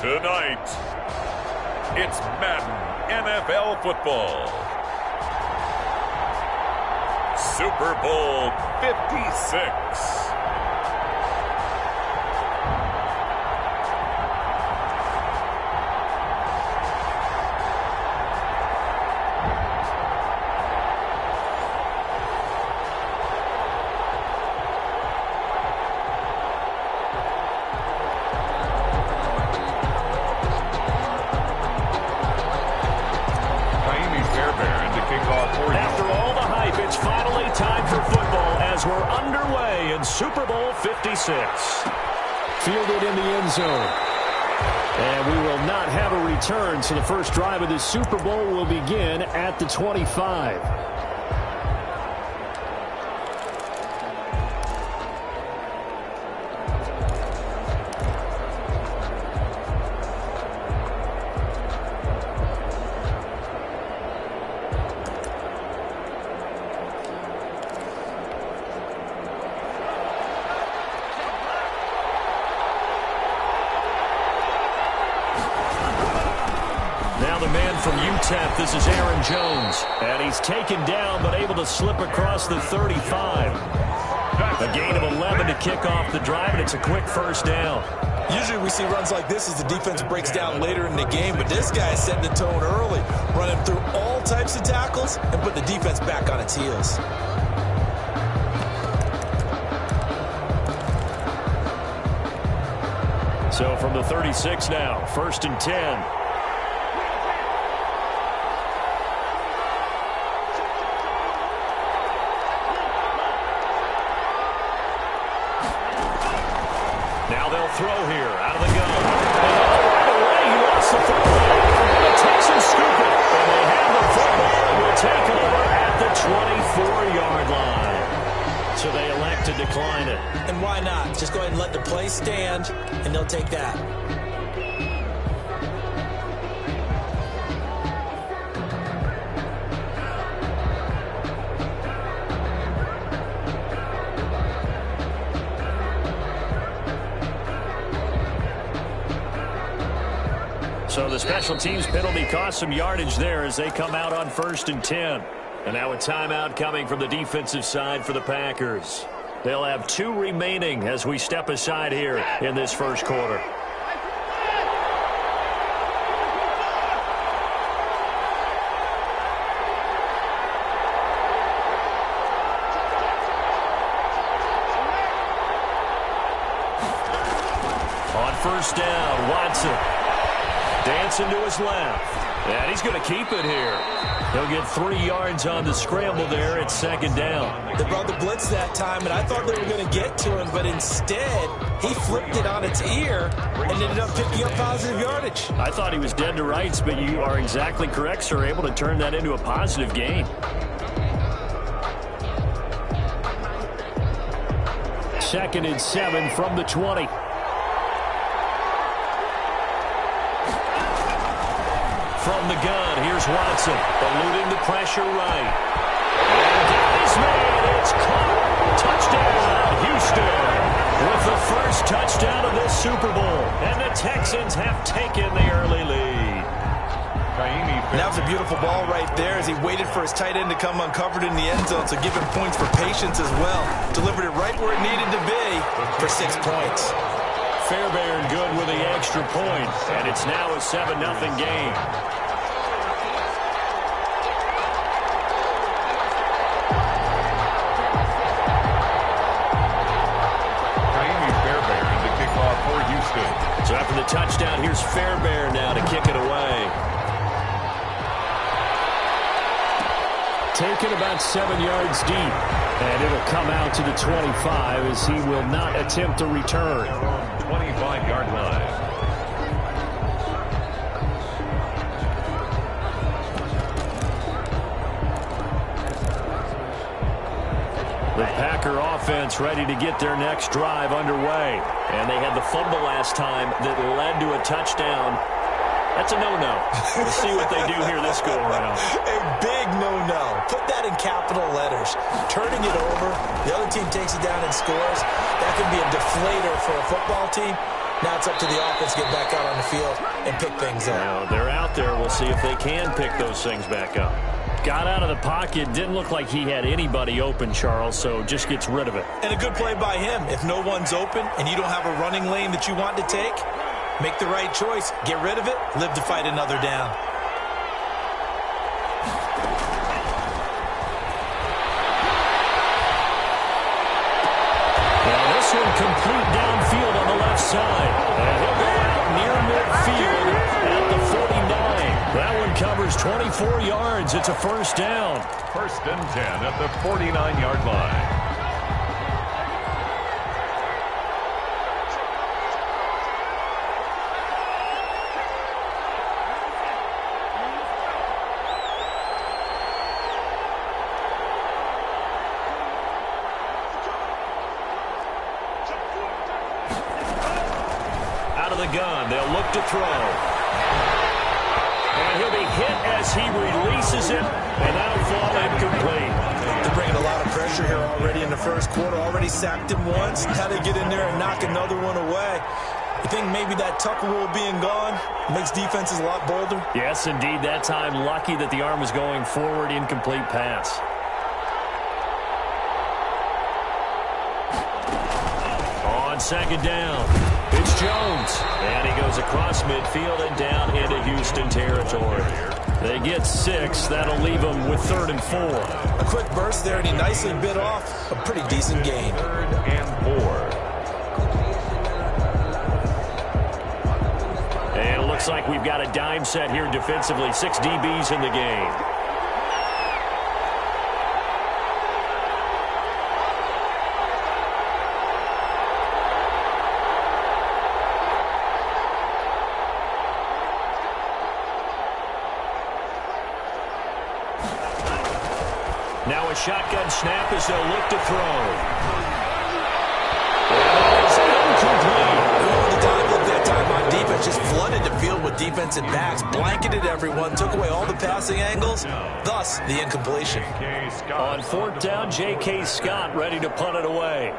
Tonight, it's Madden NFL football. Super Bowl 56. After all the hype, it's finally time for football as we're underway in Super Bowl 56. Fielded in the end zone. And we will not have a return, so the first drive of this Super Bowl will begin at the 25. From UTEP, this is Aaron Jones. And he's taken down, but able to slip across the 35. A gain of 11 to kick off the drive, and it's a quick first down. Usually we see runs like this as the defense breaks down later in the game, but this guy is setting the tone early, running through all types of tackles and put the defense back on its heels. So from the 36 now, 1st and 10. Throw here out of the gun. And right away, he lost the football. The Texans scoop it. And they have the football and will take over at the 24-yard line. So they elect to decline it. And why not? Just go ahead and let the play stand, and they'll take that. So the special teams penalty cost some yardage there as they come out on 1st and 10. And now a timeout coming from the defensive side for the Packers. They'll have 2 remaining as we step aside here in this first quarter. On 1st down, Watson. Dancing to his left. And he's going to keep it here. He'll get 3 yards on the scramble there at 2nd down. They brought the blitz that time, and I thought they were going to get to him, but instead, he flipped it on its ear and ended up picking up positive yardage. I thought he was dead to rights, but you are exactly correct, sir. Able to turn that into a positive gain. 2nd and 7 from the 20. From the gun, here's Watson, eluding the pressure right. And that is made. It's caught. Touchdown, Houston. With the first touchdown of this Super Bowl. And the Texans have taken the early lead. That was a beautiful ball right there as he waited for his tight end to come uncovered in the end zone, so give him points for patience as well. Delivered it right where it needed to be for 6 points. Fairbairn good with the extra point, and it's now a 7-0 game. Fairbairn to kick off for Houston. So after the touchdown, here's Fairbairn now to kick it away. Taken about 7 yards deep. And it'll come out to the 25 as he will not attempt a return. 25-yard line. The Packer offense ready to get their next drive underway. And they had the fumble last time that led to a touchdown. That's a no-no. We'll see what they do here this go-around. A big no-no. Put that in capital letters. Turning it over, the other team takes it down and scores. That could be a deflator for a football team. Now it's up to the offense to get back out on the field and pick things up. Now they're out there. We'll see if they can pick those things back up. Got out of the pocket. Didn't look like he had anybody open, Charles, so just gets rid of it. And a good play by him. If no one's open and you don't have a running lane that you want to take, make the right choice. Get rid of it. Live to fight another down. Complete downfield on the left side. And he'll go out near midfield at the 49. That one covers 24 yards. It's a first down. First and 10 at the 49-yard line. Gun. They'll look to throw. And he'll be hit as he releases it, and that'll fall incomplete. They're bringing a lot of pressure here already in the first quarter. Already sacked him once. Now they get in there and knock another one away. You think maybe that Tucker rule being gone makes defenses a lot bolder? Yes, indeed. That time, lucky that the arm was going forward. Incomplete pass. On second down. It's Jones, and he goes across midfield and down into Houston territory. They get 6. That'll leave them with 3rd and 4. A quick burst there, and he nicely bit off a pretty decent gain. 3rd and 4. And it looks like we've got a dime set here defensively. 6 DBs in the game. Now a shotgun snap as they'll look to throw. It's incomplete. The dive look that time on defense just flooded the field with defensive backs, blanketed everyone, took away all the passing angles, thus the incompletion. On 4th down, J.K. Scott ready to punt it away.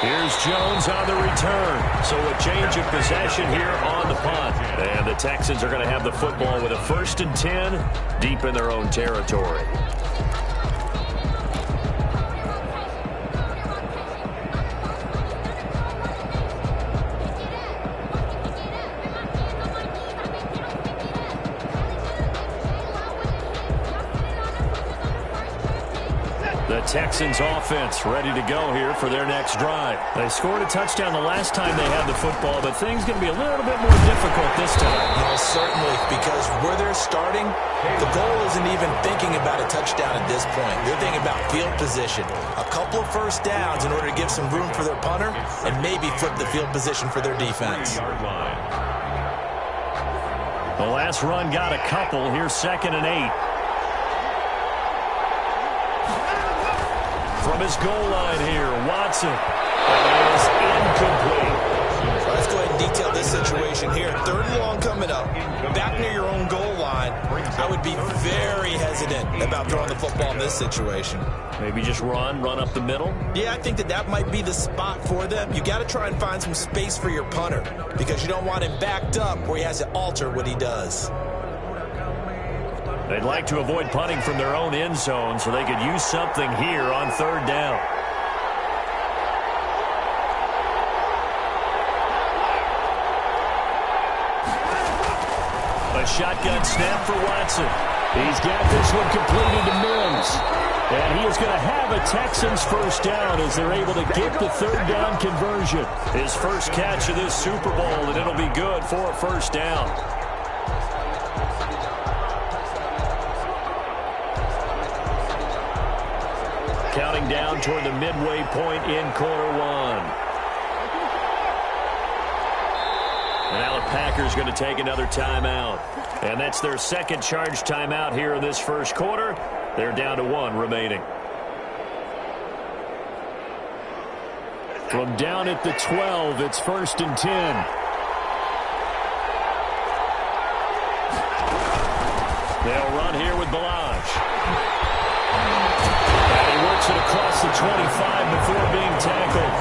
Here's Jones on the return. So a change of possession here on the punt. And the Texans are going to have the football with a 1st and 10 deep in their own territory. The Texans offense ready to go here for their next drive. They scored a touchdown the last time they had the football, but things going to be a little bit more difficult this time. No, certainly, because where they're starting, the goal isn't even thinking about a touchdown at this point. They're thinking about field position. A couple of first downs in order to give some room for their punter and maybe flip the field position for their defense. The last run got a couple. Here's 2nd and 8. From his goal line here, Watson is incomplete. Let's go ahead and detail this situation here. 3rd and long coming up, back near your own goal line. I would be very hesitant about throwing the football in this situation. Maybe just run up the middle? Yeah, I think that might be the spot for them. You got to try and find some space for your punter because you don't want him backed up where he has to alter what he does. They'd like to avoid punting from their own end zone so they could use something here on 3rd down. A shotgun snap for Watson. He's got this one completed to Mims. And he is going to have a Texans first down as they're able to get the 3rd down conversion. His first catch of this Super Bowl, and it'll be good for a first down. Counting down toward the midway point in quarter 1. And now the Packers going to take another timeout. And that's their 2nd charge timeout here in this first quarter. They're down to 1 remaining. From down at the 12, it's 1st and 10. Balazs. And he works it across the 25 before being tackled.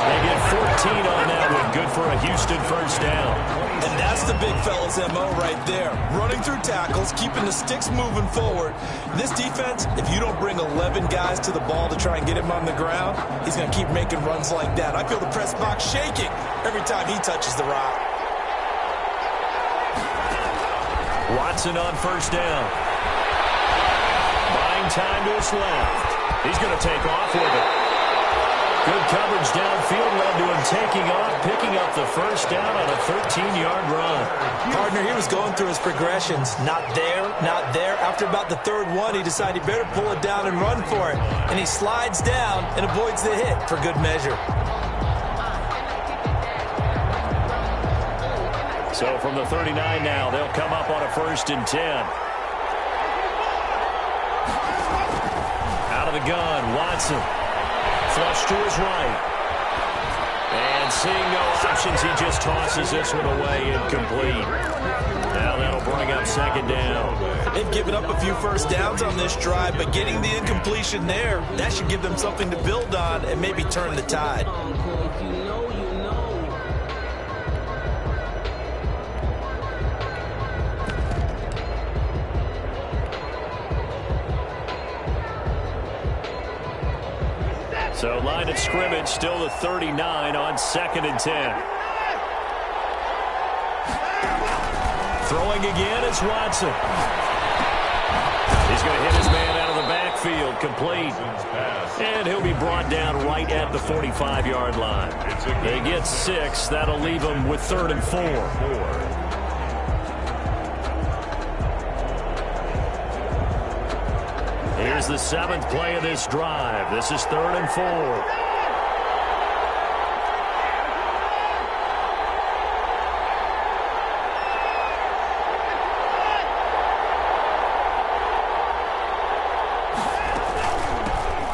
They get 14 on that one. Good for a Houston first down. And that's the big fella's MO right there. Running through tackles, keeping the sticks moving forward. This defense, if you don't bring 11 guys to the ball to try and get him on the ground, he's going to keep making runs like that. I feel the press box shaking every time he touches the rock. Watson on first down. Buying time to his left. He's going to take off with it. Good coverage downfield led to him taking off, picking up the first down on a 13-yard run. Partner, he was going through his progressions. Not there, not there. After about the third one, he decided he better pull it down and run for it. And he slides down and avoids the hit for good measure. So from the 39 now, they'll come up on a 1st and 10. Out of the gun, Watson. Flush to his right. And seeing no options, he just tosses this one away incomplete. Now that'll bring up 2nd down. They've given up a few first downs on this drive, but getting the incompletion there, that should give them something to build on and maybe turn the tide. So line of scrimmage still the 39 on 2nd and 10. Throwing again, it's Watson. He's going to hit his man out of the backfield, complete. And he'll be brought down right at the 45-yard line. They get 6. That'll leave them with 3rd and 4. Here's the 7th play of this drive. This is 3rd and 4.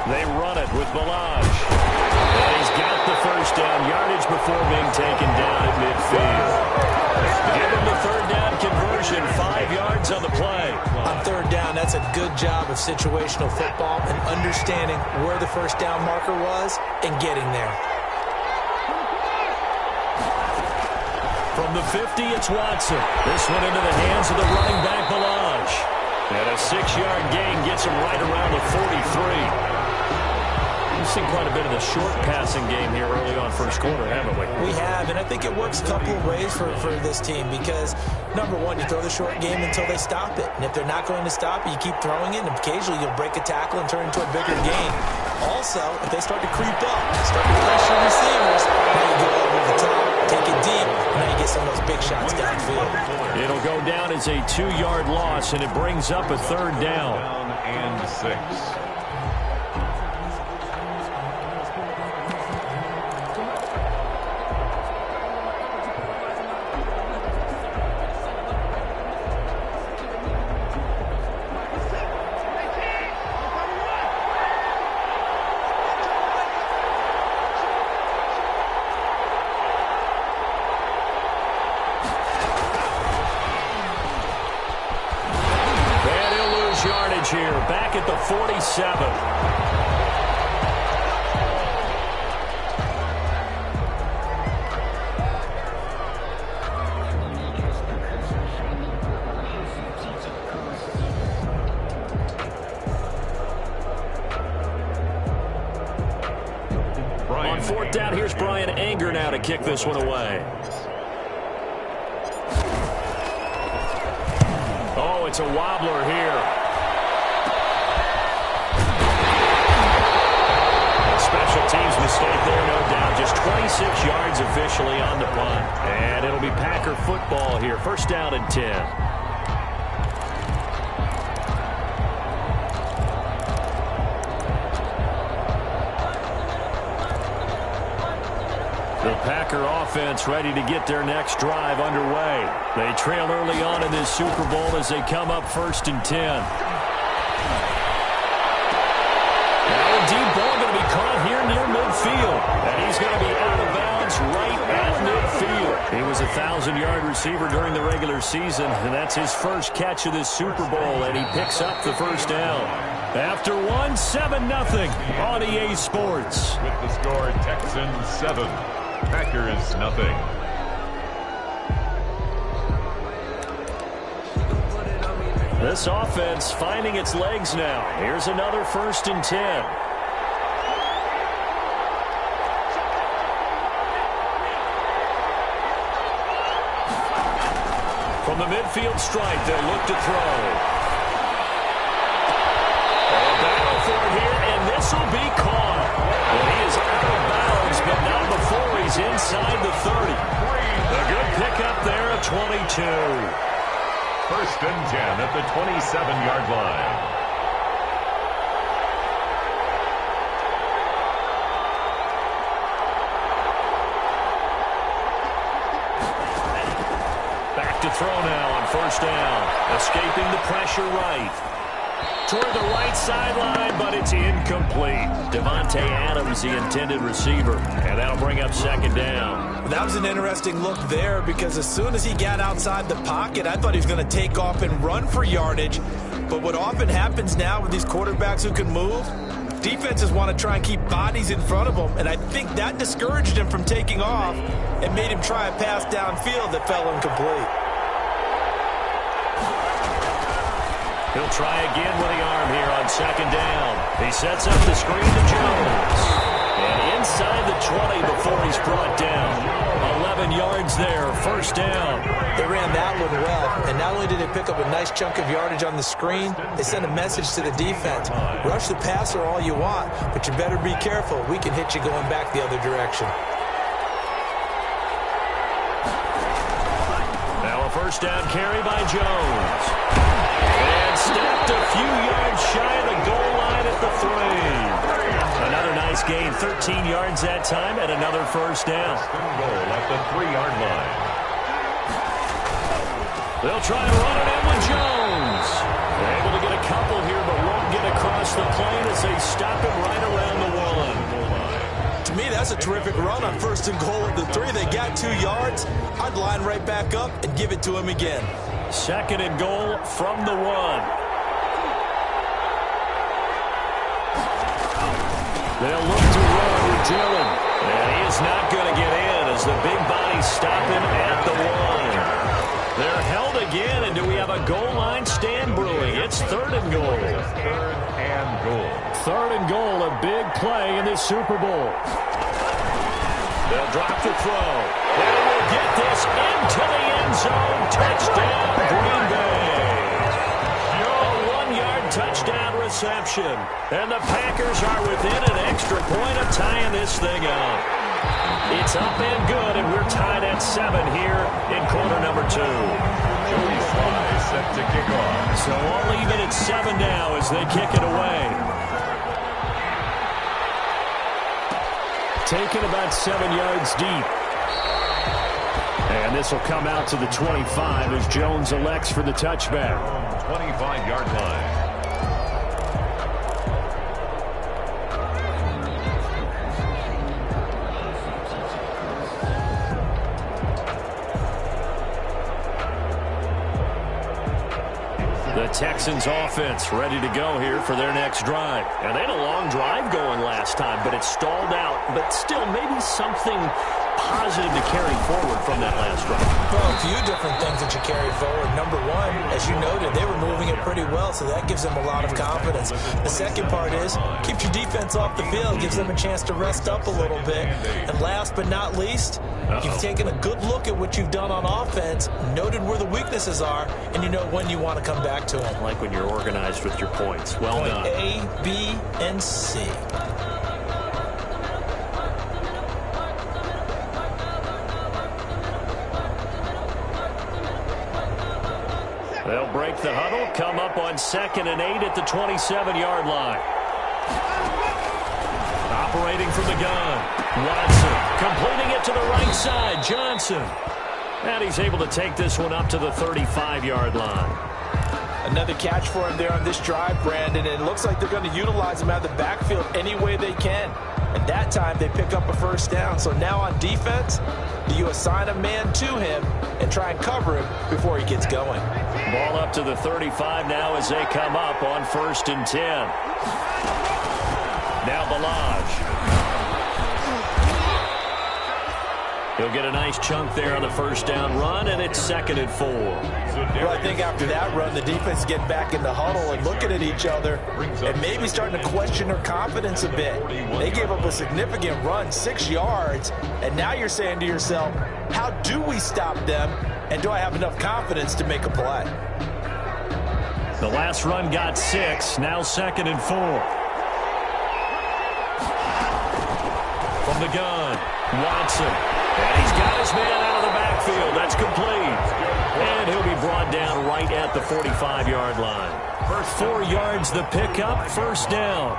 They run it with Balazs. And he's got the first down yardage before being taken down at midfield. Give him the 3rd down conversion, 5 yards on the play. On 3rd down, that's a good job of situational football and understanding where the first down marker was and getting there. From the 50, it's Watson. This one into the hands of the running back, Balazs. And a 6-yard gain gets him right around the 43. We've seen quite a bit of the short passing game here early on first quarter, haven't we? We have, and I think it works a couple of ways for this team because, number one, you throw the short game until they stop it. And if they're not going to stop it, you keep throwing it, and occasionally you'll break a tackle and turn into a bigger gain. Also, if they start to creep up, start to pressure receivers, now you go over the top, take it deep, and now you get some of those big shots downfield. It'll go down as a 2-yard loss, and it brings up a 3rd down. And 6. Here, back at the 47. On 4th down, here's Brian Anger now to kick this one away. Oh, it's a wobbler here. Special teams mistake there, no doubt. Just 26 yards officially on the punt. And it'll be Packer football here. 1st down and 10. The Packer offense ready to get their next drive underway. They trail early on in this Super Bowl as they come up 1st and 10. Deep ball going to be caught here near midfield. And he's going to be out of bounds right at midfield. He was a 1,000-yard receiver during the regular season, and that's his first catch of this Super Bowl, and he picks up the first down. After 7-0 on EA Sports. With the score, Texans 7, Packers 0. This offense finding its legs now. Here's another 1st and 10. From the midfield stripe, they'll look to throw. A battle for it here, and this will be caught. Well, he is out of bounds, but not before he's inside the 30. A good pickup there at 22. 1st and 10 at the 27-yard line. Back to throw now on 1st down. Escaping the pressure right. Toward the right sideline, but it's incomplete. Devontae Adams, the intended receiver. And that'll bring up 2nd down. That was an interesting look there because as soon as he got outside the pocket, I thought he was going to take off and run for yardage. But what often happens now with these quarterbacks who can move, defenses want to try and keep bodies in front of them. And I think that discouraged him from taking off and made him try a pass downfield that fell incomplete. He'll try again with the arm here on 2nd down. He sets up the screen to Jones. And inside the 20 before he's brought down. 11 yards there, 1st down. They ran that one well, and not only did they pick up a nice chunk of yardage on the screen, they sent a message to the defense. Rush the passer all you want, but you better be careful. We can hit you going back the other direction. Now a 1st down carry by Jones. And stepped a few yards shy of the goal line at the 3. Another nice gain, 13 yards that time, and another 1st down. Goal at the 3-yard line. They'll try to run it in with Jones. They're able to get a couple here, but won't get across the plane as they stop him right around the 1. To me, that's a terrific run on 1st and goal at the 3. They got 2 yards. I'd line right back up and give it to him again. 2nd and goal from the 1. They'll look to run with Dillon. And he is not going to get in as the big bodies stop him at the 1. They're held again, and do we have a goal line stand brewing? It's 3rd and goal. 3rd and goal. 3rd and goal, a big play in this Super Bowl. They'll drop the throw. They will get this into the end zone. Touchdown, Green Bay. A 1-yard touchdown reception. And the Packers are within an extra point of tying this thing up. It's up and good, and we're tied at 7 here in quarter number 2. Joey Sly set to kick off. So all even at 7 now as they kick it away. Taken about 7 yards deep. And this will come out to the 25 as Jones elects for the touchback. 25-yard line. The Texans offense ready to go here for their next drive. And they had a long drive going last time, but it stalled out. But still, maybe something positive to carry forward from that last drive. Well, a few different things that you carry forward. Number one, as you noted, they were moving it pretty well, so that gives them a lot of confidence. The second part is, keeps your defense off the field, gives them a chance to rest up a little bit. And last but not least, you've taken a good look at what you've done on offense, noted where the weaknesses are, and you know when you want to come back to them. Like when you're organized with your points. Well done. Point A, B, and C. They'll break the huddle, come up on 2nd and 8 at the 27-yard line. Operating from the gun. Watson completing it to the right side. Johnson. And he's able to take this one up to the 35-yard line. Another catch for him there on this drive, Brandon. And it looks like they're going to utilize him out of the backfield any way they can. And that that time, they pick up a first down. So now on defense, do you assign a man to him and try and cover him before he gets going? Ball up to the 35 now as they come up on 1st and 10. Now Balaj. He'll get a nice chunk there on the first down run, and it's 2nd and 4. Well, I think after that run, the defense is getting back in the huddle and looking at each other and maybe starting to question their confidence a bit. They gave up a significant run, 6 yards, and now you're saying to yourself, how do we stop them, and do I have enough confidence to make a play? The last run got 6, now 2nd and 4. From the gun, Watson. And he's got his man out of the backfield. That's complete. And he'll be brought down right at the 45-yard line. 4 yards the pickup, first down.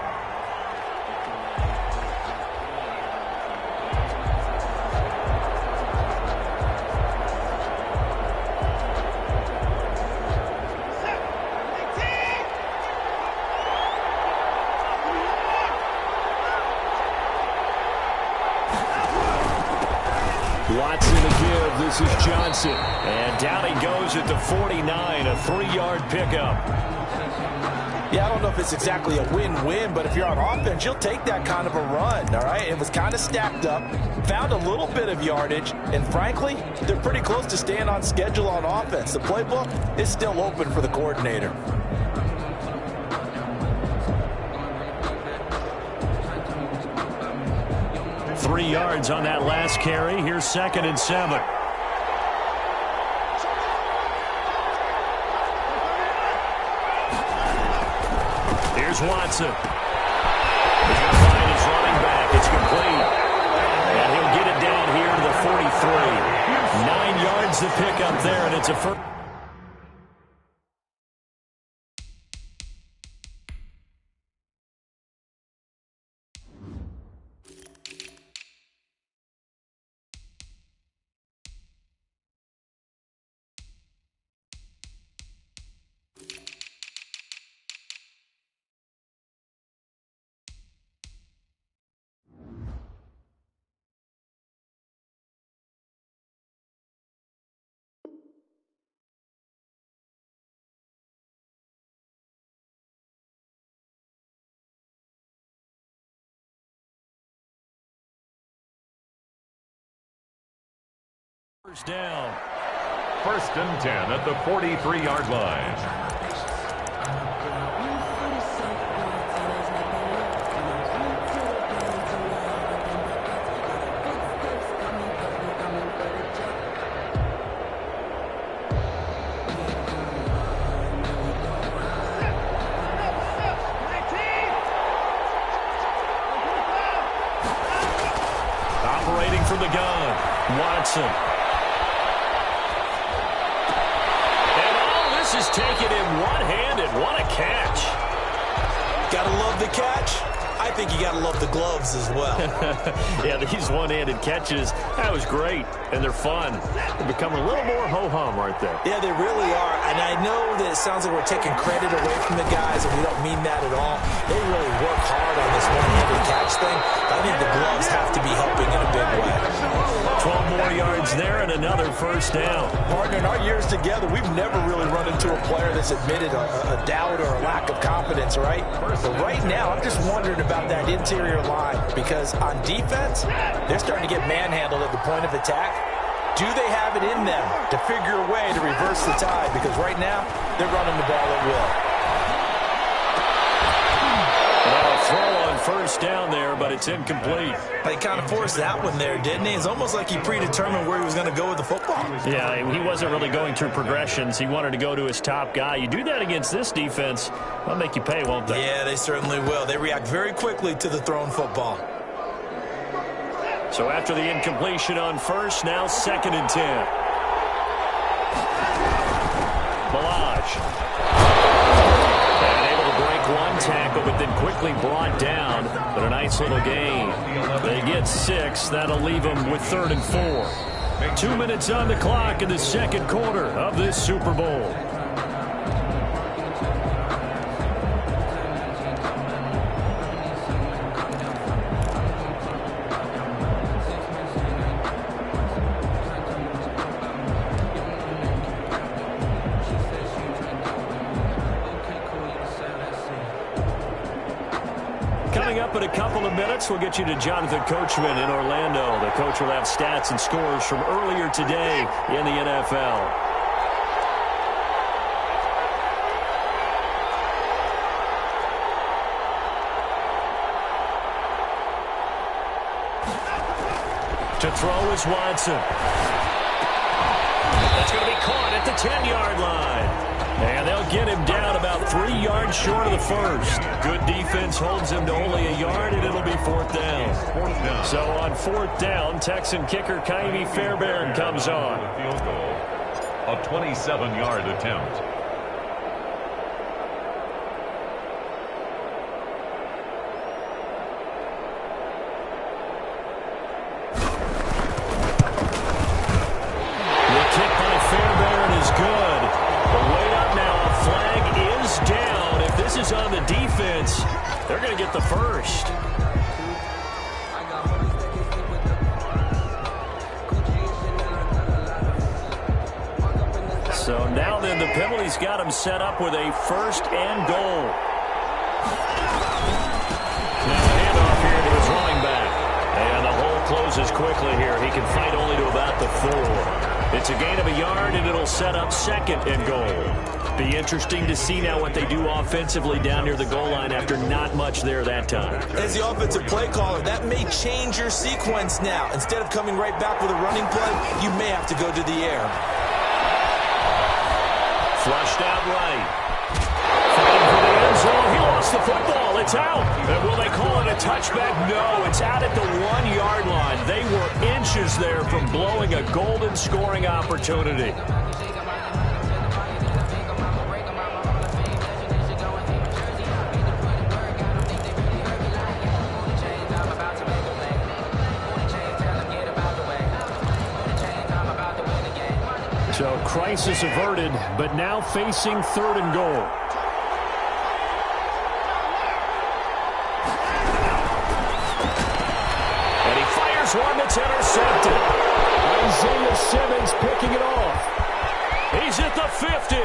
Watson to give. This is Johnson. And down he goes at the 49, a 3-yard pickup. Yeah, I don't know if it's exactly a win-win, but if you're on offense, you'll take that kind of a run, all right? It was kind of stacked up, found a little bit of yardage, and frankly, they're pretty close to staying on schedule on offense. The playbook is still open for the coordinator. Three yards on that last carry. Here's 2nd and 7. Here's Watson. He's going to find his running back. It's complete. And he'll get it down here to the 43. 9 yards to pick up there, and it's a first. First down. 1st and 10 at the 43-yard line. Operating from the gun, Watson. This is taken in one-handed. What a catch. Gotta love the catch. I think you gotta love the gloves as well. Yeah, these one-handed catches, that was great, and they're fun. They're becoming a little more ho-hum, aren't they? Yeah, they really are, and I know that it sounds like we're taking credit away from the guys, and we don't mean that at all. They really work hard on this one-handed catch thing. I think the gloves have to be helping in a big way. 12 more yards there and another first down. Partner, in our years together, we've never really run into a player that's admitted a doubt or a lack of confidence, right? But right now, I'm just wondering about that interior line, because on defense, they're starting to get manhandled at the point of attack. Do they have it in them to figure a way to reverse the tide? Because right now, they're running the ball at will. Throw on first down there, but it's incomplete. He kind of forced that one there, didn't he? It's almost like he predetermined where he was going to go with the football. Yeah, he wasn't really going through progressions. He wanted to go to his top guy. You do that against this defense, they'll make you pay, won't they? Yeah, they certainly will. They react very quickly to the thrown football. So after the incompletion on first, now 2nd and 10. Balaj. One tackle, but then quickly brought down. But a nice little gain. They get 6. That'll leave them with 3rd and 4. 2 minutes on the clock in the second quarter of this Super Bowl. Next, we'll get you to Jonathan Coachman in Orlando. The coach will have stats and scores from earlier today in the NFL. To throw is Watson. That's going to be caught at the 10-yard line. And they'll get him down about 3 yards short of the first. Good defense holds him to only a yard, and it'll be fourth down. So on fourth down, Texan kicker Kyrie Fairbairn comes on. Field goal, a 27-yard attempt. On the defense, they're going to get the first. So now then, the penalty's got him set up with a first and goal. Now a handoff here to his running back. And the hole closes quickly here. He can fight only to about the 4. It's a gain of a yard, and it'll set up second and goal. Be interesting to see now what they do offensively down near the goal line after not much there that time. As the offensive play caller, that may change your sequence now. Instead of coming right back with a running play, you may have to go to the air. Flushed out right. Fighting for the end zone. He lost the football. It's out. And will they call it a touchback? No, it's out at the 1-yard line. They were inches there from blowing a golden scoring opportunity. So crisis averted, but now facing third and goal. And he fires one that's intercepted. Isaiah Simmons picking it off. He's at the 50,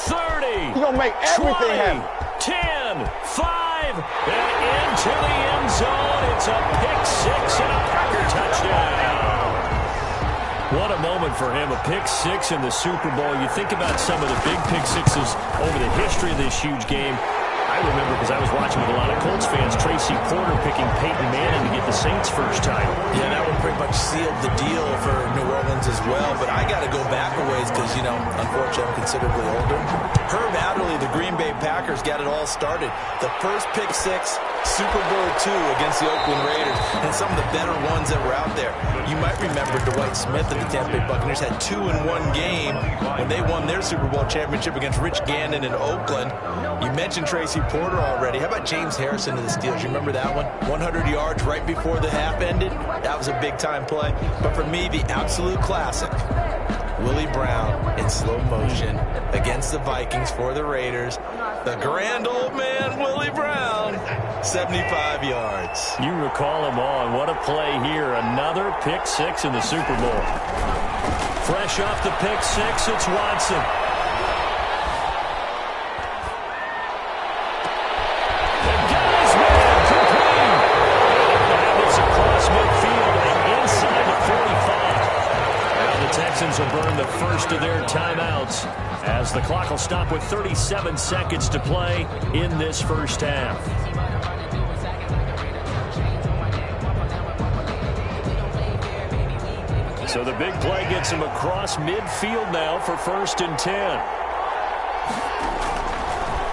30, You're going to make everything 20, happen. 10, 5, and into the end zone. It's a pick six and a Packer touchdown. What a moment for him, a pick six in the Super Bowl. You think about some of the big pick sixes over the history of this huge game. I remember, because I was watching with a lot of Colts fans, Tracy Porter picking Peyton Manning to get the Saints' first title. Yeah, that one pretty much sealed the deal for New Orleans as well. But I got to go back a ways because, you know, unfortunately I'm considerably older. Herb Adderley, the Green Bay Packers, got it all started. The first pick six, Super Bowl II against the Oakland Raiders, and some of the better ones that were out there. You might remember Dwight Smith of the Tampa Bay Buccaneers had 2 in one game when they won their Super Bowl championship against Rich Gannon in Oakland. You mentioned Tracy Porter already. How about James Harrison of the Steelers? You remember that one? 100 yards right before the half ended. That was a big-time play. But for me, the absolute classic, Willie Brown in slow motion against the Vikings for the Raiders. The grand old man, Willie Brown, 75 yards. You recall him on. What a play here. Another pick six in the Super Bowl. Fresh off the pick six, it's Watson. Texans will burn the first of their timeouts as the clock will stop with 37 seconds to play in this first half. So the big play gets him across midfield now for 1st and 10.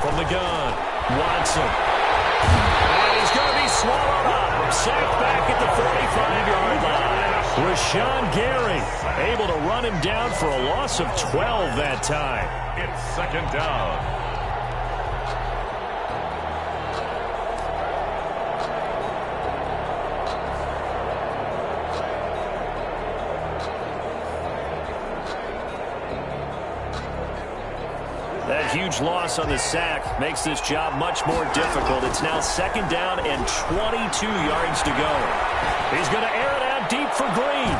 From the gun, Watson. And he's going to be swallowed up. Sacked back at the 45-yard line. Rashawn Gary able to run him down for a loss of 12 that time. It's 2nd down. That huge loss on the sack makes this job much more difficult. It's now 2nd down and 22 yards to go. He's going to air it out deep for Green.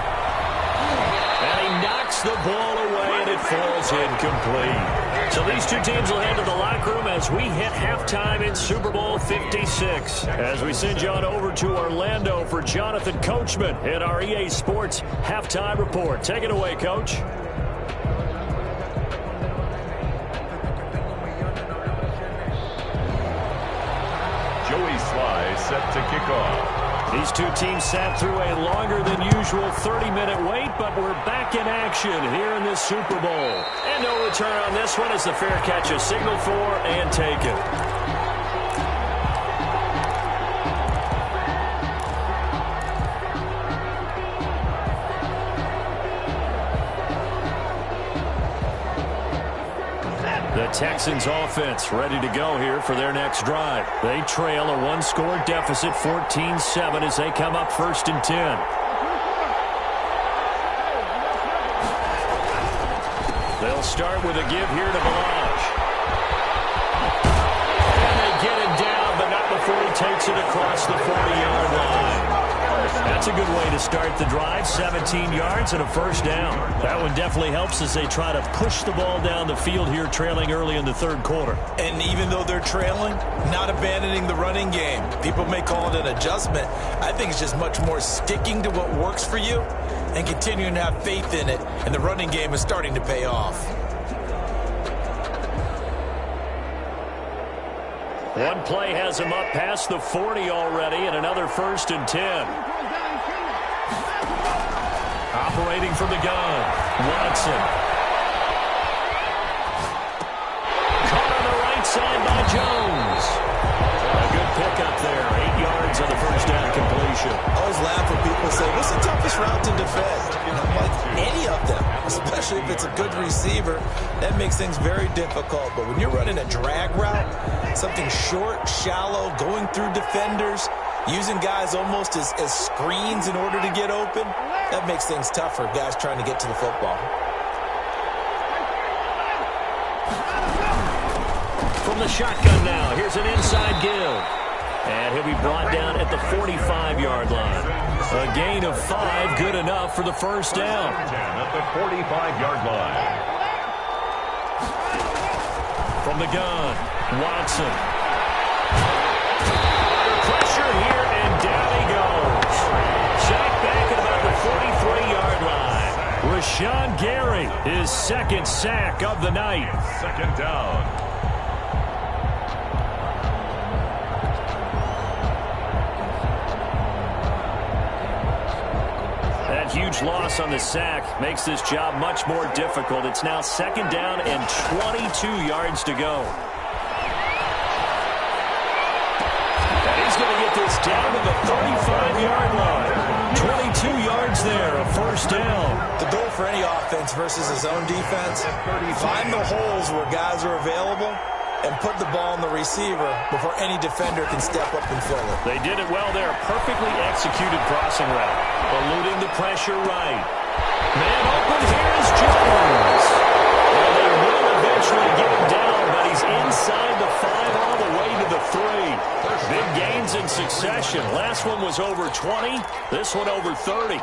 And he knocks knocks the ball away, and it falls incomplete. So these two teams will head to the locker room as we hit halftime in Super Bowl 56. As we send you on over to Orlando for Jonathan Coachman in our EA Sports Halftime Report. Take it away, Coach. Set to kick off. These two teams sat through a longer than usual 30-minute wait, but we're back in action here in this Super Bowl. And no return on this one as the fair catch is signaled for and taken. The Texans offense ready to go here for their next drive. They trail a one-score deficit, 14-7, as they come up 1st and 10. They'll start with a give here to Balaj. And they get him down, but not before he takes it across the 40-yard line. That's a good way to start the drive. 17 yards and a first down. That one definitely helps as they try to push the ball down the field here, trailing early in the third quarter. And even though they're trailing, not abandoning the running game. People may call it an adjustment. I think it's just much more sticking to what works for you and continuing to have faith in it. And the running game is starting to pay off. One play has him up past the 40 already, and another 1st and 10. Operating from the gun, Watson. Caught on the right side by Jones. A good pickup there. 8 yards on the first down completion. I always laugh when people say, what's the toughest route to defend? And I'm like, any of them, especially if it's a good receiver. That makes things very difficult. But when you're running a drag route, something short, shallow, going through defenders, using guys almost as screens in order to get open, that makes things tough for guys trying to get to the football. From the shotgun now, here's an inside give. And he'll be brought down at the 45-yard line. A gain of 5, good enough for the first down. At the 45-yard line. From the gun, Watson. Under pressure here, and down he goes. Sacked back at about the 43-yard line. Rashawn Gary, his second sack of the night. 2nd down. That huge loss on the sack makes this job much more difficult. It's now 2nd down and 22 yards to go. And he's going to get this down to the 35-yard line. 22 yards there, a first down. The goal for any offense versus his own defense, find the holes where guys are available and put the ball on the receiver before any defender can step up and fill it. They did it well there. Perfectly executed crossing route. Eluding the pressure right. Man open, here is Jones. And they will eventually get him down, but he's inside the 5 all the way to the 3. Big gains in succession. Last one was over 20. This one over 30.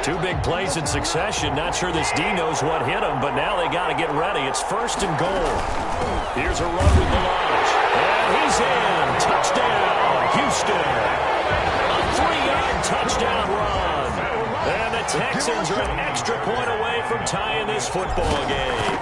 2 big plays in succession. Not sure this D knows what hit him, but now they got to get ready. It's 1st and goal. Here's a run with Balaj. And he's in. Touchdown, Houston. A 3-yard touchdown run. And the Texans are an extra point away from tying this football game.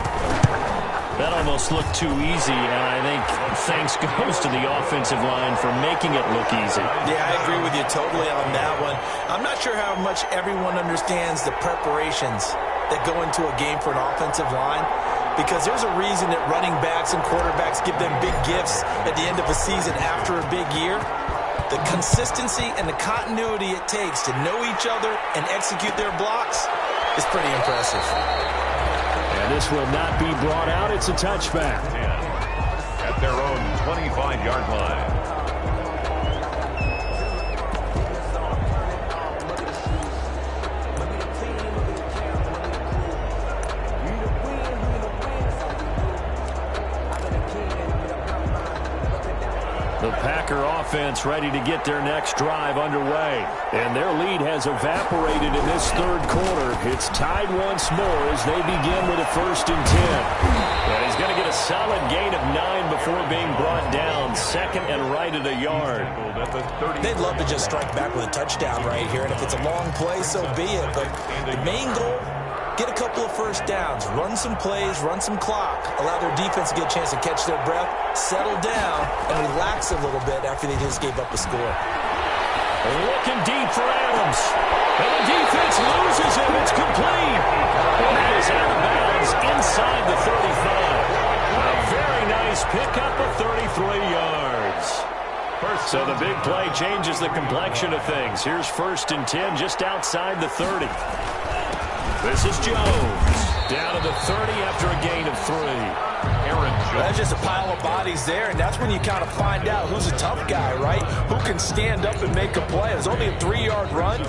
That almost looked too easy, and I think thanks goes to the offensive line for making it look easy. Yeah, I agree with you totally on that one. I'm not sure how much everyone understands the preparations that go into a game for an offensive line, because there's a reason that running backs and quarterbacks give them big gifts at the end of a season after a big year. The consistency and the continuity it takes to know each other and execute their blocks is pretty impressive. And this will not be brought out. It's a touchback. At their own 25-yard line. The Packer offense ready to get their next drive underway. And their lead has evaporated in this third quarter. It's tied once more as they begin with a 1st and 10. And he's going to get a solid gain of 9 before being brought down. 2nd and right at a yard. They'd love to just strike back with a touchdown right here. And if it's a long play, so be it. But the main goal, get a couple of 1st downs, run some plays, run some clock, allow their defense to get a chance to catch their breath, settle down, and relax a little bit after they just gave up a score. Looking deep for Adams. And the defense loses him. It's complete. And that is out of bounds inside the 35. A very nice pickup of 33 yards. So the big play changes the complexion of things. Here's 1st and 10 just outside the 30. This is Jones. Down to the 30 after a gain of 3. That's just a pile of bodies there, and that's when you kind of find out who's a tough guy, right? Who can stand up and make a play. It was only a 3-yard run,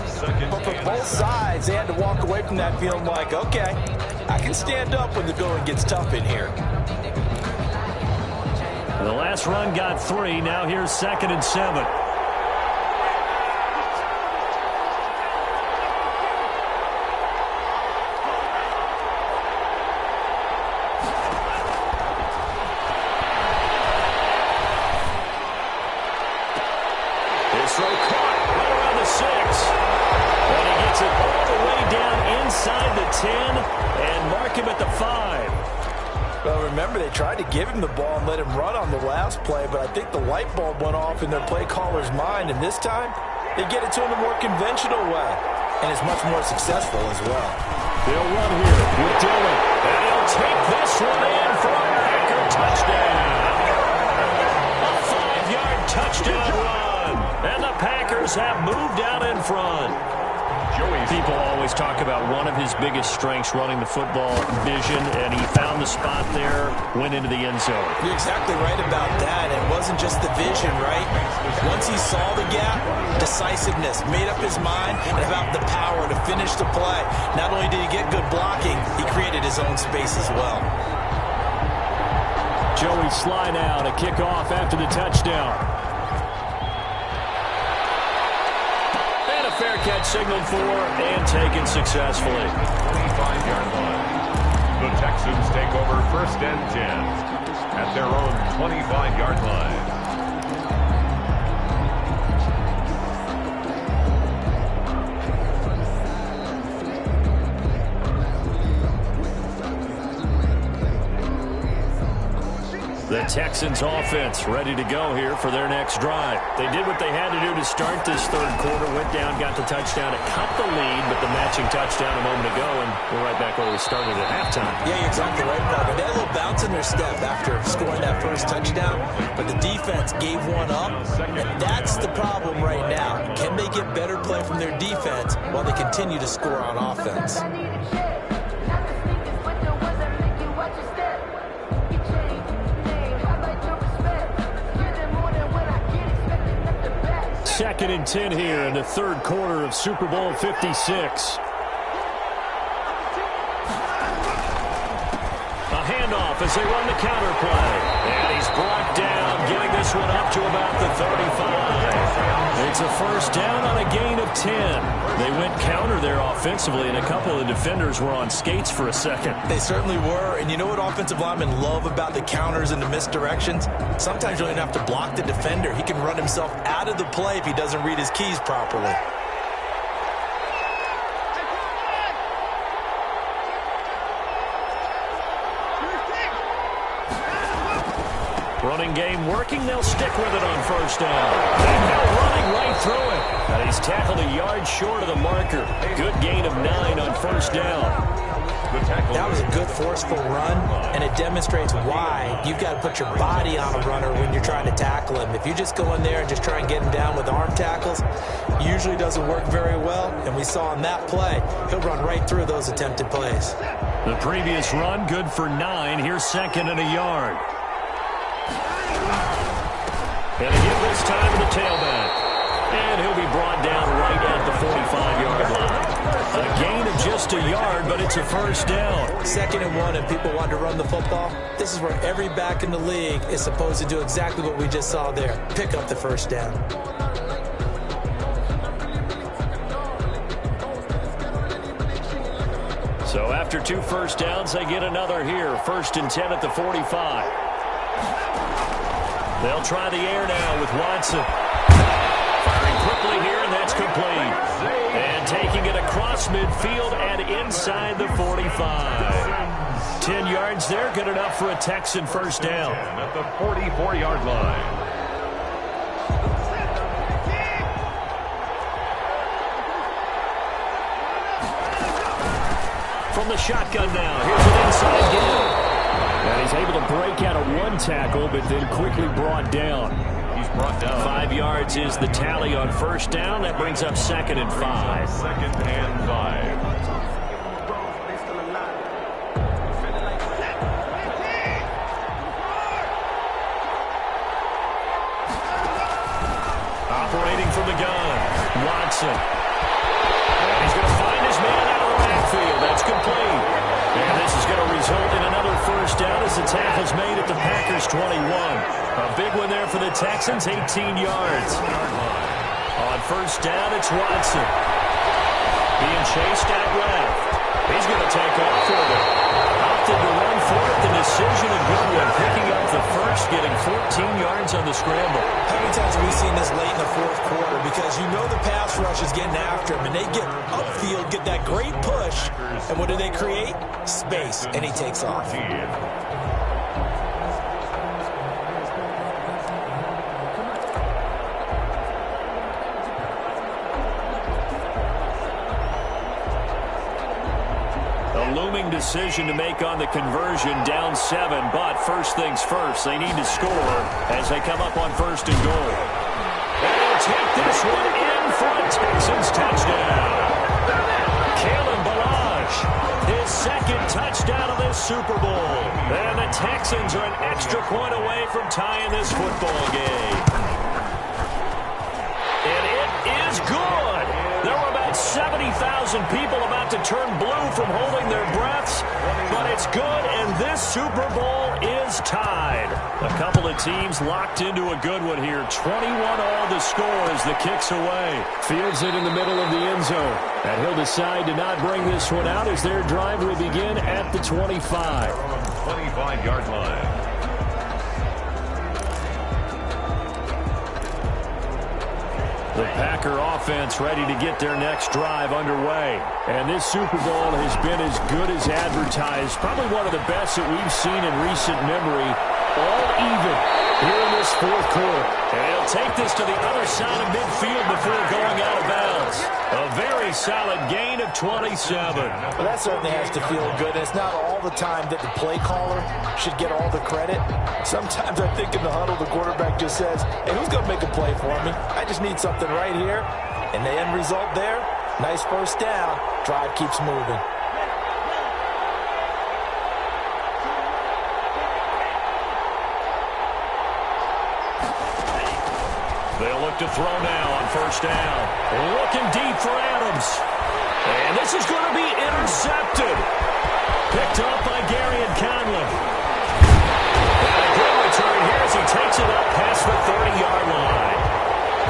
but for both sides, they had to walk away from that feeling like, okay, I can stand up when the going gets tough in here. The last run got 3. Now here's 2nd and 7. Tried to give him the ball and let him run on the last play, but I think the light bulb went off in their play caller's mind, and this time they get it to him a more conventional way, and it's much more successful as well. They'll run here with Dillon, and he'll take this one in for a Packer touchdown. A 5-yard touchdown run, and the Packers have moved out in front. People always talk about one of his biggest strengths running the football, vision, and he found the spot there, went into the end zone. You're exactly right about that. It wasn't just the vision, right? Once he saw the gap, decisiveness, made up his mind, and about the power to finish the play. Not only did he get good blocking, he created his own space as well. Joey slide out, a kickoff after the touchdown. Fair catch signaled for and taken successfully. 25-yard line. The Texans take over 1st and 10 at their own 25-yard line. The Texans offense ready to go here for their next drive. They did what they had to do to start this third quarter, went down, got the touchdown to cut the lead, but the matching touchdown a moment ago, and we're right back where we started at halftime. Yeah, you're exactly right, Parker. They had a little bounce in their step after scoring that first touchdown, but the defense gave one up, and that's the problem right now. Can they get better play from their defense while they continue to score on offense? 2nd and 10 here in the third quarter of Super Bowl 56. A handoff as they run the counter play. And he's brought down, getting this one up to about the 35. It's a 1st down on a gain of 10. They went counter there offensively, and a couple of the defenders were on skates for a second. They certainly were, and you know what offensive linemen love about the counters and the misdirections? Sometimes you don't even have to block the defender. He can run himself out of the play if he doesn't read his keys properly. Running game working. They'll stick with it on 1st down. And they're running right through it. And he's tackled a yard short of the marker. Good gain of 9 on 1st down. That was a good forceful run, and it demonstrates why you've got to put your body on a runner when you're trying to tackle him. If you just go in there and just try and get him down with arm tackles, usually doesn't work very well, and we saw in that play, he'll run right through those attempted plays. The previous run, good for 9. Here's 2nd and a yard. And again this time to the tailback. And he'll be brought down right at the 45-yard line. A gain of just a yard, but it's It's a first down. 2nd and 1 and people want to run the football. This is where every back in the league is supposed to do exactly what we just saw there. Pick up the first down. So after 2 first downs, they get another here. 1st and 10 at the 45. They'll try the air now with Watson. Firing quickly here, and that's complete. And taking it across midfield and inside the 45. 10 yards there, good enough for a Texan first down. At the 44-yard line. From the shotgun now, here's an inside game. And he's able to break out of 1 tackle, but then quickly brought down. He's brought down. 5 yards is the tally on first down. That brings up 2nd and 5. 2nd and 5. Operating from the gun, Watson. And he's going to find his man out of the backfield. That's complete. And this is going to result in another first down as the tackle's made at the Packers' 21. A big one there for the Texans, 18 yards. On first down, it's Watson. Being chased out left. He's going to take off with it. Opted to run for it. The decision, a good one. Picking up the first, getting 14 yards on the scramble. How many times have we seen this late in the 4th quarter? Because you know the pass rush is getting after him, and they get upfield, get that great push, and what do they create? Space, and he takes off. Looming decision to make on the conversion, down 7, but first things first, they need to score as they come up on 1st and goal. And they'll take this one in for a Texans touchdown. Kalen Ballage, his 2nd touchdown of this Super Bowl. And the Texans are an extra point away from tying this football game. And it is good. There were about 70,000 people about to turn blue from holding their breaths, but it's good, and this Super Bowl is tied. A couple of teams locked into a good one here. 21-all the score as the kick's away. Fields it in the middle of the end zone, and he'll decide to not bring this one out as their drive will begin at the 25. 25-yard line. The Packer offense ready to get their next drive underway. And this Super Bowl has been as good as advertised. Probably one of the best that we've seen in recent memory. All even here in this 4th quarter. And he'll take this to the other side of midfield before going out of bounds. A very solid gain of 27. Well, that certainly has to feel good. It's not all the time that the play caller should get all the credit. Sometimes I think in the huddle, the quarterback just says, hey, who's going to make a play for me? I just need something right here. And the end result there, nice first down. Drive keeps moving. They'll look to throw now on first down. Looking deep for Adams. And this is going to be intercepted. Picked up by Gary and Conlon. And a good return here as he takes it up past the 30-yard line.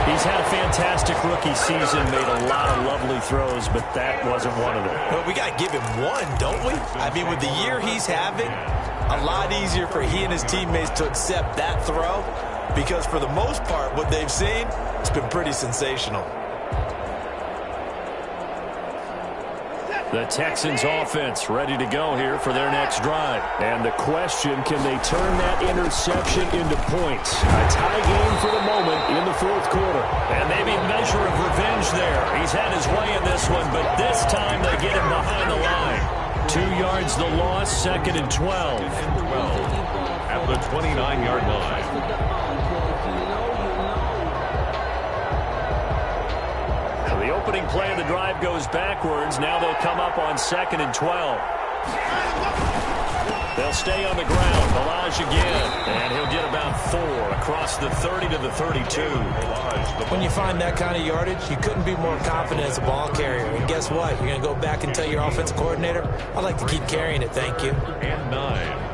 He's had a fantastic rookie season, made a lot of lovely throws, but that wasn't one of them. But we got to give him one, don't we? I mean, with the year he's having, a lot easier for he and his teammates to accept that throw. Because for the most part, what they've seen, it's been pretty sensational. The Texans offense ready to go here for their next drive. And the question, can they turn that interception into points? A tie game for the moment in the 4th quarter. And maybe a measure of revenge there. He's had his way in this one, but this time they get him behind the line. 2 yards the loss, 2nd and 12. At the 29-yard line. The opening play of the drive goes backwards. Now they'll come up on 2nd and 12. They'll stay on the ground. Balaj again. And he'll get about 4 across the 30 to the 32. When you find that kind of yardage, you couldn't be more confident as a ball carrier. And guess what? You're going to go back and tell your offensive coordinator, I'd like to keep carrying it, thank you. And 9.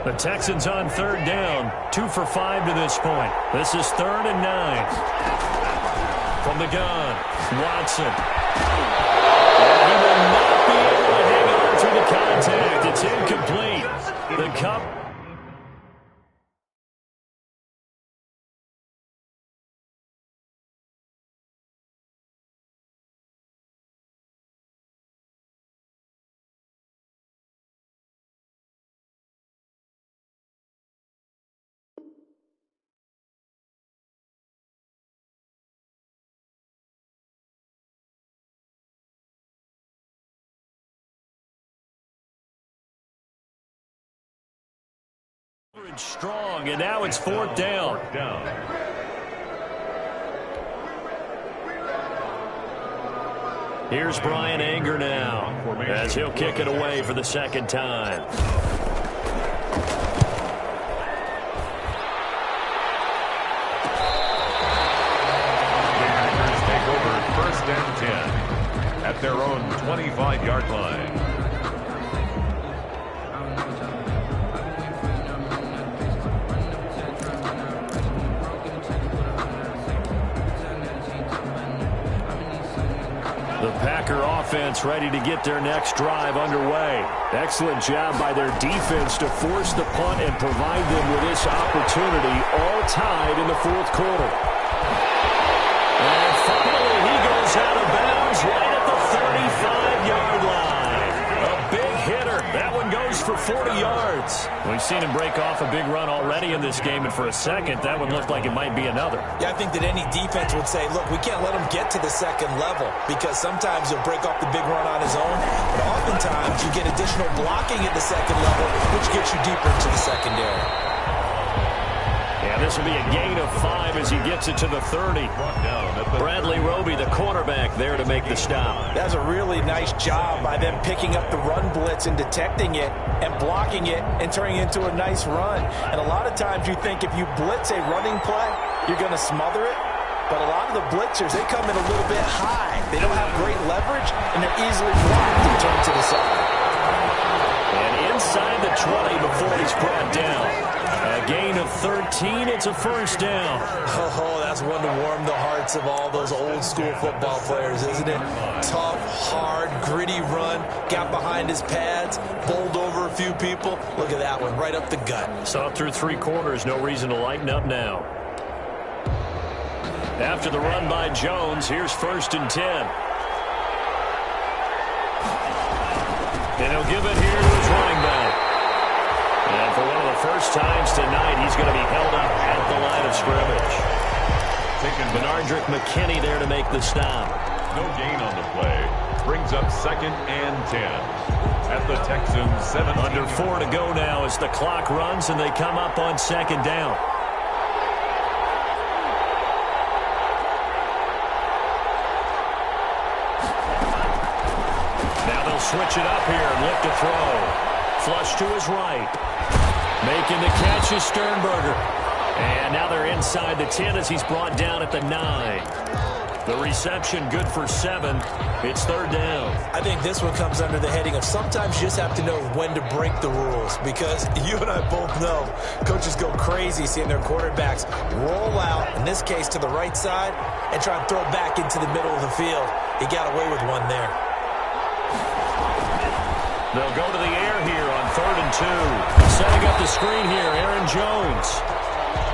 The Texans on 3rd down, 2 for 5 to this point. This is 3rd and 9. From the gun, Watson. And he will not be able to hang on through the contact. It's incomplete. The Cup. Strong, and now it's 4th down. Here's Brian Anger now, as he'll kick it away for the 2nd time. The Packers take over 1st and 10 at their own 25-yard line. The Packer offense ready to get their next drive underway. Excellent job by their defense to force the punt and provide them with this opportunity, all tied in the 4th quarter. And finally he goes out of bounds right at the 35-yard line. A big hitter. That one goes for 40 yards. We've seen him break off a big run already in this game, and for a second, that one looked like it might be another. Yeah, I think that any defense would say, look, we can't let him get to the 2nd level because sometimes he'll break off the big run on his own, but oftentimes you get additional blocking at the 2nd level, which gets you deeper into the secondary. Yeah, this will be a gain of 5 as he gets it to the 30. Bradley Roby, the cornerback, there to make the stop. That's a really nice job by them picking up the run blitz and detecting it and blocking it and turning it into a nice run. And a lot of times you think if you blitz a running play, you're going to smother it. But a lot of the blitzers, they come in a little bit high. They don't have great leverage, and they're easily blocked and turned to the side. And inside the 20 before he's brought down. A gain of 13. It's a 1st down. Oh, that's one to warm the hearts of all those old school football players, isn't it? Tough, hard, gritty run. Got behind his pads, bowled over a few people. Look at that one, right up the gut. Saw through 3 quarters. No reason to lighten up now. After the run by Jones, here's 1st and 10. And he'll give it here to his running back. And for one of the first times tonight, he's going to be held up at the line of scrimmage. Benardrick McKinney there to make the stop. No gain on the play. Brings up 2nd and 10 at the Texans 7. Under 4 to go now as the clock runs and they come up on 2nd down. Now they'll switch it up here and look to throw. Flush to his right. Making the catch is Sternberger. And now they're inside the 10 as he's brought down at the 9. The reception good for 7. It's 3rd down. I think this one comes under the heading of sometimes you just have to know when to break the rules, because you and I both know coaches go crazy seeing their quarterbacks roll out, in this case to the right side, and try and throw it back into the middle of the field. He got away with one there. They'll go to the air here on 3rd and 2. Setting up the screen here, Aaron Jones.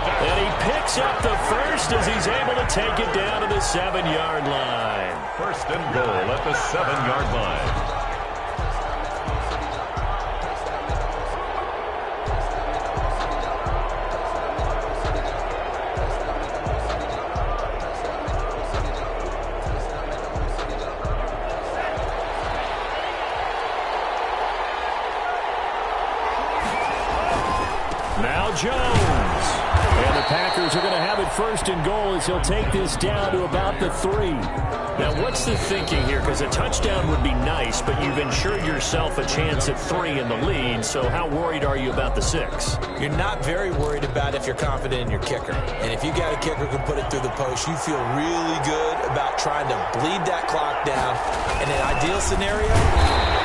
And he picks up the first as he's able to take it down to the 7-yard line. 1st and goal at the 7-yard line. Jones. And the Packers are going to have it first and goal as he'll take this down to about the 3. Now, what's the thinking here? Because a touchdown would be nice, but you've ensured yourself a chance at 3 in the lead, so how worried are you about the 6? You're not very worried about if you're confident in your kicker. And if you got a kicker who can put it through the post, you feel really good about trying to bleed that clock down. In an ideal scenario,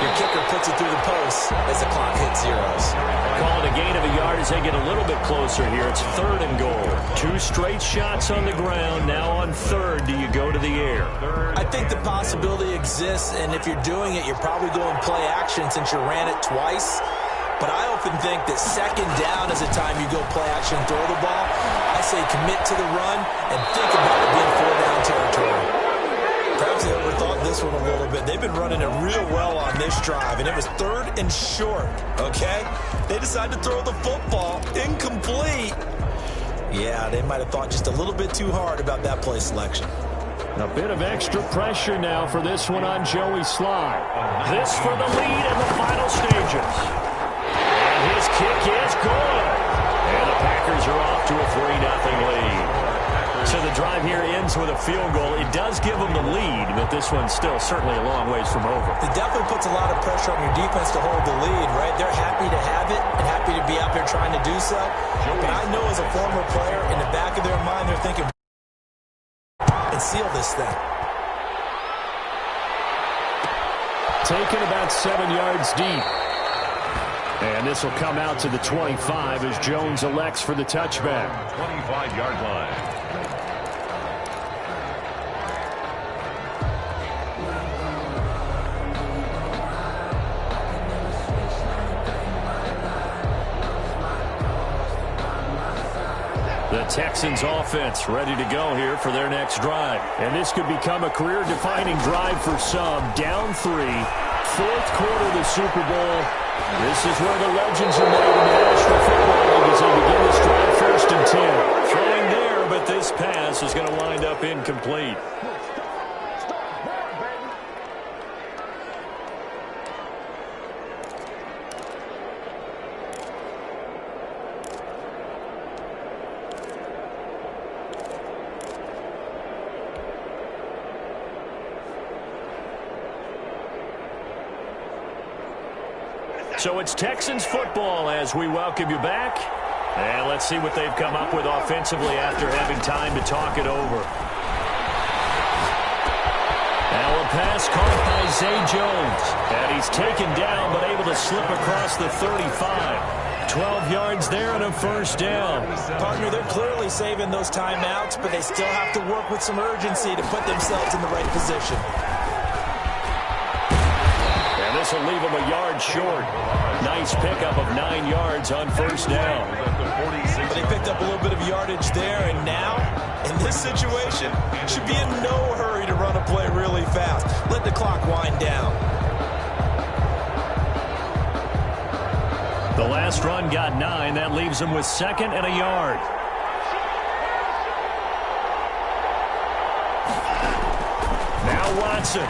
your kicker puts it through the post as the clock hits zeros. Call it a gain of a yard as they get a little bit closer here. It's 3rd and goal. 2 straight shots on the ground. Now on 3rd, do you go to the air? I think the possibility exists, and if you're doing it, you're probably going play action since you ran it twice. But I often think that 2nd down is the time you go play action, throw the ball. I say commit to the run and think about it being 4-down territory. Perhaps they overthought this one a little bit. They've been running it real well on this drive, and it was 3rd and short, okay? They decided to throw the football incomplete. Yeah, they might have thought just a little bit too hard about that play selection. A bit of extra pressure now for this one on Joey Sly. This for the lead in the final stages. And his kick is good. And the Packers are off to a 3-0 lead. So the drive here ends with a field goal. It does give them the lead, but this one's still certainly a long ways from over. It definitely puts a lot of pressure on your defense to hold the lead, right? They're happy to have it and happy to be out there trying to do so. But I know as a former player, in the back of their mind, they're thinking, and seal this thing. Taken about 7 yards deep. And this will come out to the 25 as Jones elects for the touchback. 25-yard line. The Texans offense ready to go here for their next drive. And this could become a career-defining drive for some. Down 3, 4th quarter of the Super Bowl. This is where the legends are made in the National Football League as they begin this drive 1st and 10. Throwing there, but this pass is going to wind up incomplete. So it's Texans football as we welcome you back. And let's see what they've come up with offensively after having time to talk it over. Now a pass caught by Zay Jones. And he's taken down but able to slip across the 35. 12 yards there and a 1st down. Partner, they're clearly saving those timeouts, but they still have to work with some urgency to put themselves in the right position. This will leave him a yard short. Nice pickup of 9 yards on 1st down. But they picked up a little bit of yardage there, and now, in this situation, should be in no hurry to run a play really fast. Let the clock wind down. The last run got 9. That leaves him with 2nd and a yard. Now Watson.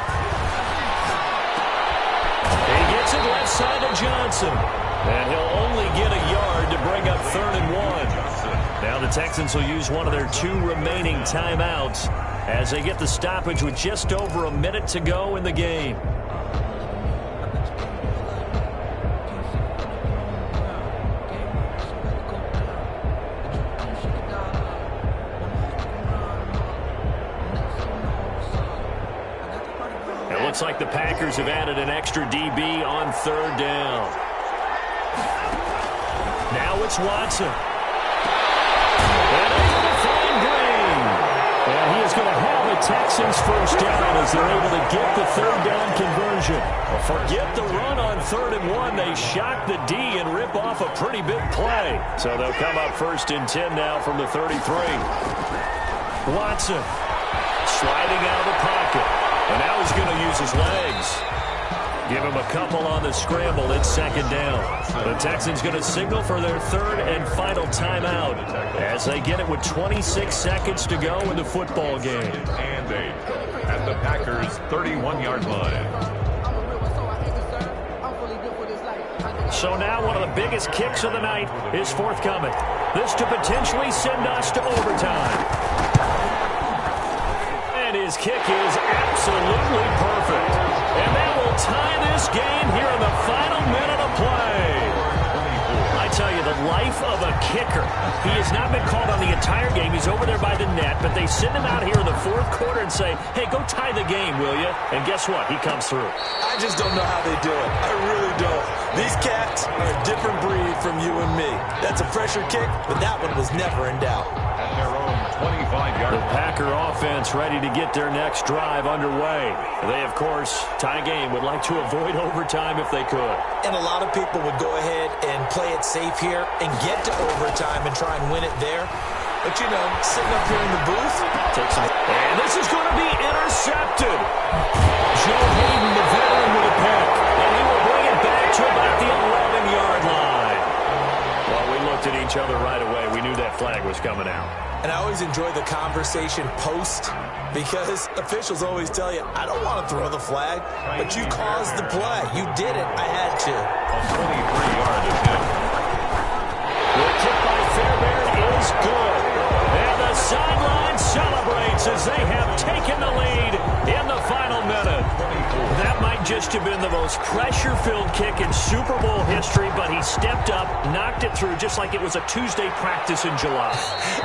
Gets it left side to Johnson. And he'll only get a yard to bring up 3rd and 1. Now the Texans will use one of their 2 remaining timeouts as they get the stoppage with just over a minute to go in the game. Looks like the Packers have added an extra DB on 3rd down. Now it's Watson. And able to find Green. And he is going to have the Texans 1st down as they're able to get the 3rd down conversion. Well, forget the run on 3rd and 1. They shock the D and rip off a pretty big play. So they'll come up 1st and 10 now from the 33. Watson sliding out of the pocket. And now he's going to use his legs. Give him a couple on the scramble. It's 2nd down. The Texans going to signal for their 3rd and final timeout as they get it with 26 seconds to go in the football game. And 8 at the Packers' 31-yard line. So now one of the biggest kicks of the night is forthcoming. This to potentially send us to overtime. And his kick is absolutely perfect. And that will tie this game here in the final minute of play. I tell you, the life of a kicker. He has not been called on the entire game. He's over there by the net, but they send him out here in the fourth quarter and say, hey, go tie the game, will you? And guess what? He comes through. I just don't know how they do it. I really don't. These cats are a different breed from you and me. That's a pressure kick, but that one was never in doubt. At their own 25-yard The Packer offense ready to get their next drive underway. They, of course, tie game, would like to avoid overtime if they could. And a lot of people would go ahead and play it safe here and get to overtime and try and win it there. But, you know, sitting up here in the booth. And this is going to be intercepted. Joe Hayden, the veteran, with a pick. And he will bring it back to about the 11-yard line. Well, we looked at each other right away. We knew that flag was coming out. And I always enjoy the conversation post because officials always tell you, I don't want to throw the flag, but you caused the play. You did it. I had to. A 23-yard attempt. The kick by Fairbairn is good. And the sideline celebrates as they have taken the lead in the final minute. That might just have been the most pressure-filled kick in Super Bowl history, but he stepped up, knocked it through just like it was a Tuesday practice in July.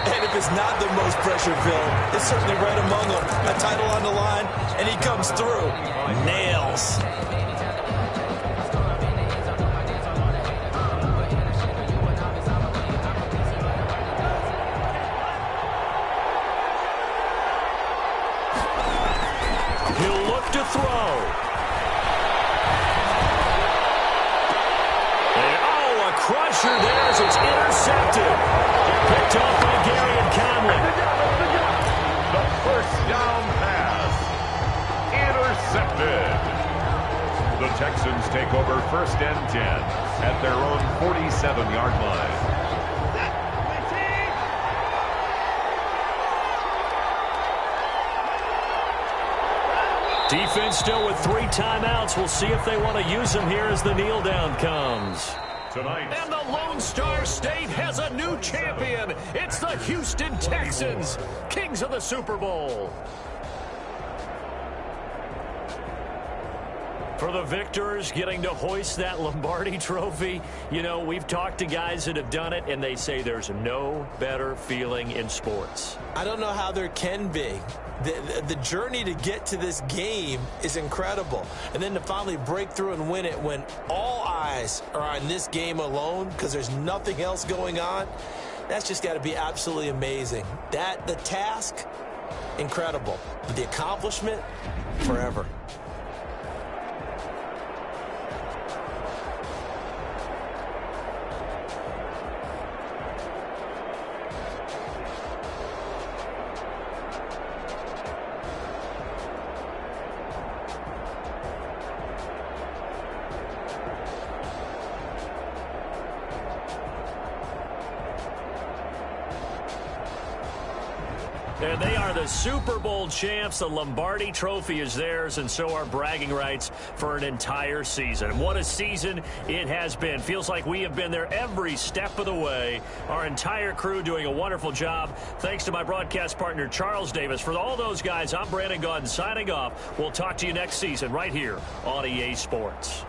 And if it's not the most pressure-filled, it's certainly right among them. A title on the line, and he comes through. Nails. He'll look to throw. Crusher there as it's intercepted. Picked off by Gary and Conley. The first down pass. Intercepted. The Texans take over first and 10 at their own 47-yard line. Defense still with 3 timeouts. We'll see if they want to use them here as the kneel down comes. Tonight. And the Lone Star State has a new champion. It's the Houston Texans, kings of the Super Bowl. For the victors, getting to hoist that Lombardi trophy, you know, we've talked to guys that have done it, and they say there's no better feeling in sports. I don't know how there can be. The journey to get to this game is incredible. And then to finally break through and win it when all eyes are on this game alone because there's nothing else going on, that's just got to be absolutely amazing. The task, incredible. But the accomplishment, forever. And they are the Super Bowl champs. The Lombardi trophy is theirs, and so are bragging rights for an entire season. What a season it has been. Feels like we have been there every step of the way. Our entire crew doing a wonderful job. Thanks to my broadcast partner, Charles Davis. For all those guys, I'm Brandon Gaudin signing off. We'll talk to you next season right here on EA Sports.